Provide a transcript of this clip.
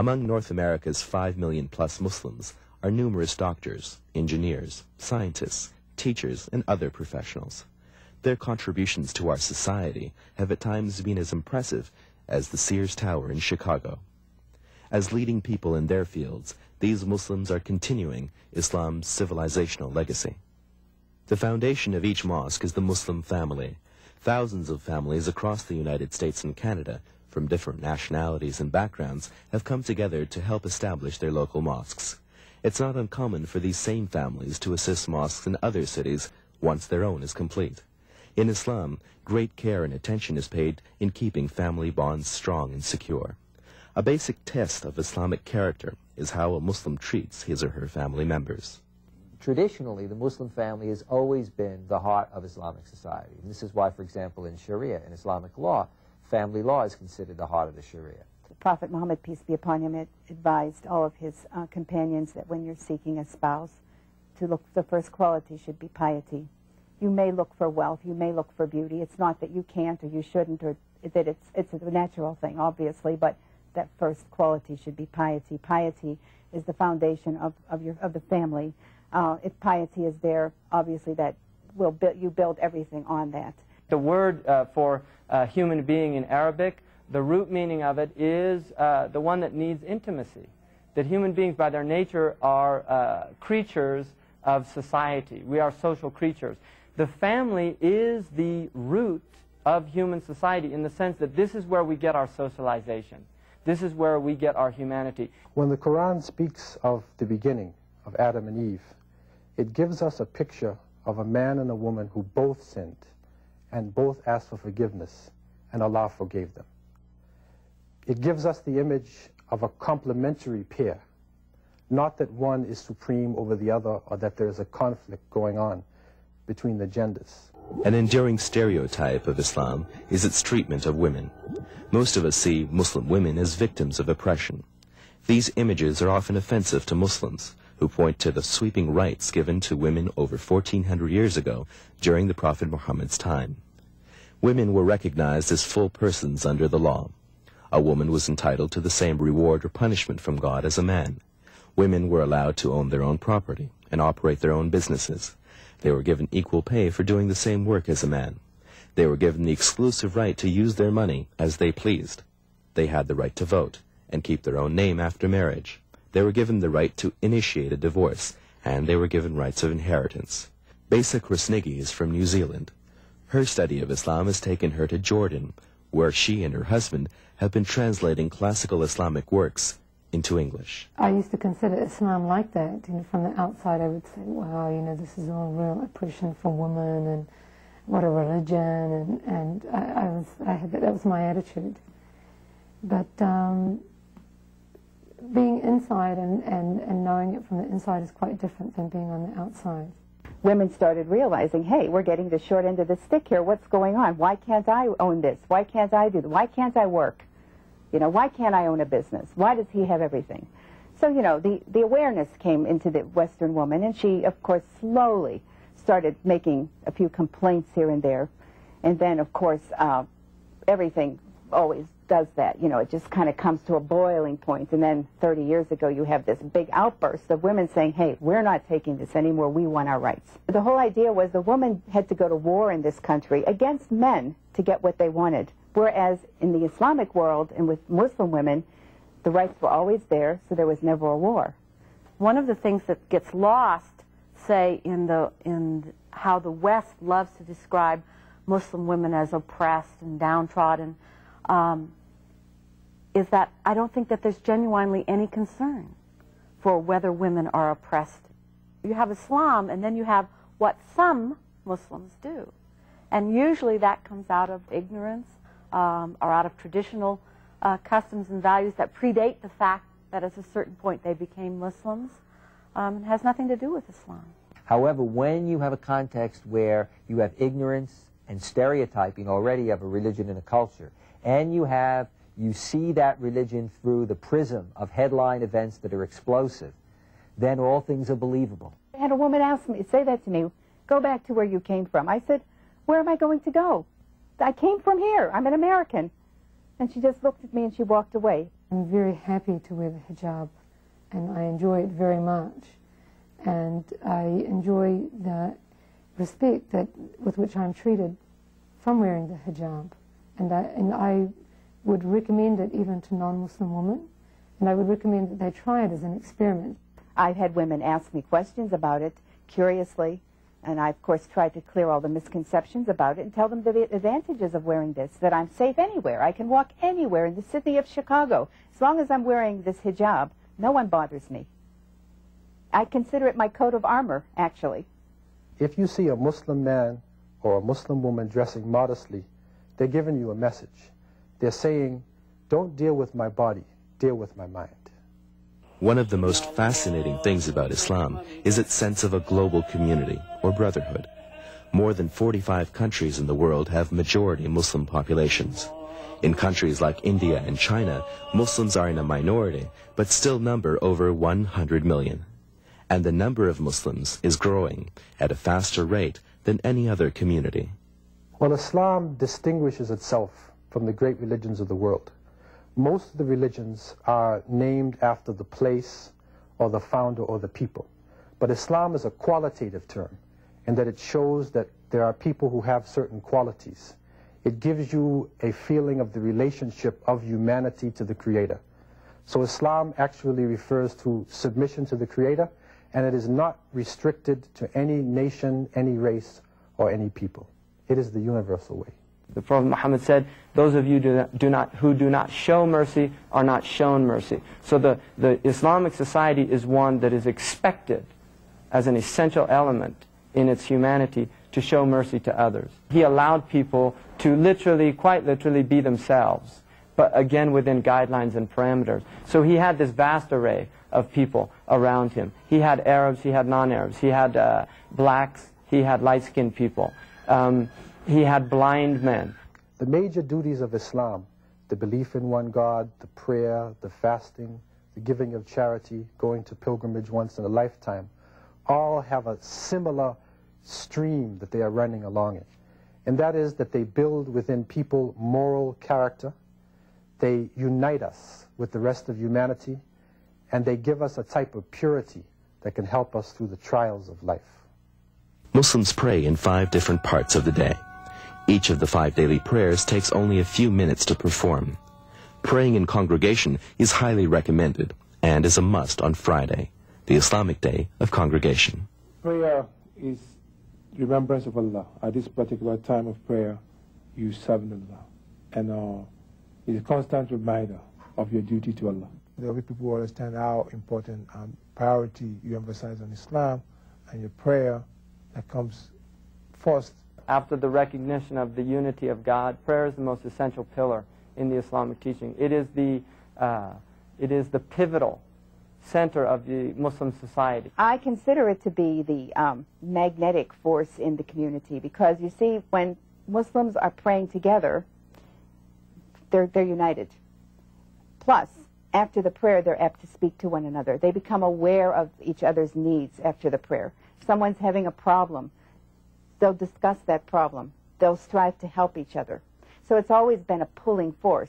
Among North America's 5 million plus Muslims are numerous doctors, engineers, scientists, teachers, and other professionals. Their contributions to our society have at times been as impressive as the Sears Tower in Chicago. As leading people in their fields, these Muslims are continuing Islam's civilizational legacy. The foundation of each mosque is the Muslim family. Thousands of families across the United States and Canada, from different nationalities and backgrounds, have come together to help establish their local mosques. It's not uncommon for these same families to assist mosques in other cities once their own is complete. In Islam, great care and attention is paid in keeping family bonds strong and secure. A basic test of Islamic character is how a Muslim treats his or her family members. Traditionally, the Muslim family has always been the heart of Islamic society. And this is why, for example, in Sharia, in Islamic law, family law is considered the heart of the Sharia. Prophet Muhammad, peace be upon him, advised all of his companions that when you're seeking a spouse, the first quality should be piety. You may look for wealth, you may look for beauty. It's not that you can't or you shouldn't, or that it's a natural thing, obviously, but that first quality should be piety. Piety is the foundation of the family. If piety is there, obviously that will you build everything on that. The word for human being in Arabic, the root meaning of it is the one that needs intimacy. That human beings by their nature are creatures of society. We are social creatures. The family is the root of human society in the sense that this is where we get our socialization. This is where we get our humanity. When the Quran speaks of the beginning of Adam and Eve, it gives us a picture of a man and a woman who both sinned and both asked for forgiveness, and Allah forgave them. It gives us the image of a complementary pair, not that one is supreme over the other or that there is a conflict going on between the genders. An enduring stereotype of Islam is its treatment of women. Most of us see Muslim women as victims of oppression. These images are often offensive to Muslims, who point to the sweeping rights given to women over 1,400 years ago during the Prophet Muhammad's time. Women were recognized as full persons under the law. A woman was entitled to the same reward or punishment from God as a man. Women were allowed to own their own property and operate their own businesses. They were given equal pay for doing the same work as a man. They were given the exclusive right to use their money as they pleased. They had the right to vote and keep their own name after marriage. They were given the right to initiate a divorce, and they were given rights of inheritance. Besa Krasnigi is from New Zealand. Her study of Islam has taken her to Jordan, where she and her husband have been translating classical Islamic works into English. I used to consider Islam like that. From the outside I would say, wow, this is all real oppression for women and what a religion, and that was my attitude. But being inside and knowing it from the inside is quite different than being on the outside. Women started realizing, hey, we're getting the short end of the stick here. What's going on? Why can't I own this? Why can't I do that? Why can't I work? Why can't I own a business? Why does he have everything? So, the awareness came into the Western woman, and she, of course, slowly started making a few complaints here and there. And then, of course, everything always does that. It just kind of comes to a boiling point. And then 30 years ago, you have this big outburst of women saying, hey, we're not taking this anymore. We want our rights. The whole idea was the woman had to go to war in this country against men to get what they wanted. Whereas in the Islamic world and with Muslim women, the rights were always there, so there was never a war. One of the things that gets lost, say, in how the West loves to describe Muslim women as oppressed and downtrodden, is that I don't think that there's genuinely any concern for whether women are oppressed. You have Islam, and then you have what some Muslims do. And usually that comes out of ignorance or out of traditional customs and values that predate the fact that at a certain point they became Muslims. It has nothing to do with Islam. However, when you have a context where you have ignorance and stereotyping already of a religion and a culture, and you see that religion through the prism of headline events that are explosive, then all things are believable. I had a woman say that to me, go back to where you came from. I said, where am I going to go? I came from here. I'm an American. And she just looked at me and she walked away. I'm very happy to wear the hijab, and I enjoy it very much. And I enjoy the respect with which I'm treated from wearing the hijab. And I would recommend it even to non-Muslim women, and I would recommend that they try it as an experiment. I've had women ask me questions about it, curiously, and I, of course, tried to clear all the misconceptions about it and tell them the advantages of wearing this, that I'm safe anywhere. I can walk anywhere in the city of Chicago. As long as I'm wearing this hijab, no one bothers me. I consider it my coat of armor, actually. If you see a Muslim man or a Muslim woman dressing modestly, they're giving you a message. They're saying, don't deal with my body, deal with my mind. One of the most fascinating things about Islam is its sense of a global community, or brotherhood. More than 45 countries in the world have majority Muslim populations. In countries like India and China, Muslims are in a minority, but still number over 100 million. And the number of Muslims is growing at a faster rate than any other community. Well, Islam distinguishes itself from the great religions of the world. Most of the religions are named after the place or the founder or the people. But Islam is a qualitative term in that it shows that there are people who have certain qualities. It gives you a feeling of the relationship of humanity to the Creator. So Islam actually refers to submission to the Creator, and it is not restricted to any nation, any race, or any people. It is the universal way. The Prophet Muhammad said, those of you who do not show mercy are not shown mercy. So the Islamic society is one that is expected as an essential element in its humanity to show mercy to others. He allowed people to literally, quite literally, be themselves, but again within guidelines and parameters. So he had this vast array of people around him. He had Arabs, he had non-Arabs, he had blacks, he had light-skinned people. He had blind men. The major duties of Islam, the belief in one God, the prayer, the fasting, the giving of charity, going to pilgrimage once in a lifetime, all have a similar stream that they are running along it. And that is that they build within people moral character, they unite us with the rest of humanity, and they give us a type of purity that can help us through the trials of life. Muslims pray in 5 different parts of the day. Each of the 5 daily prayers takes only a few minutes to perform. Praying in congregation is highly recommended and is a must on Friday, the Islamic day of congregation. Prayer is remembrance of Allah. At this particular time of prayer, you serve Allah. And it's a constant reminder of your duty to Allah. There will be people who understand how important priority you emphasize on Islam and your prayer that comes first. After the recognition of the unity of God, prayer is the most essential pillar in the Islamic teaching. It is the pivotal center of the Muslim society. I consider it to be the magnetic force in the community because, you see, when Muslims are praying together, they're united. Plus, after the prayer, they're apt to speak to one another. They become aware of each other's needs after the prayer. If someone's having a problem, they'll discuss that problem. They'll strive to help each other. So it's always been a pulling force.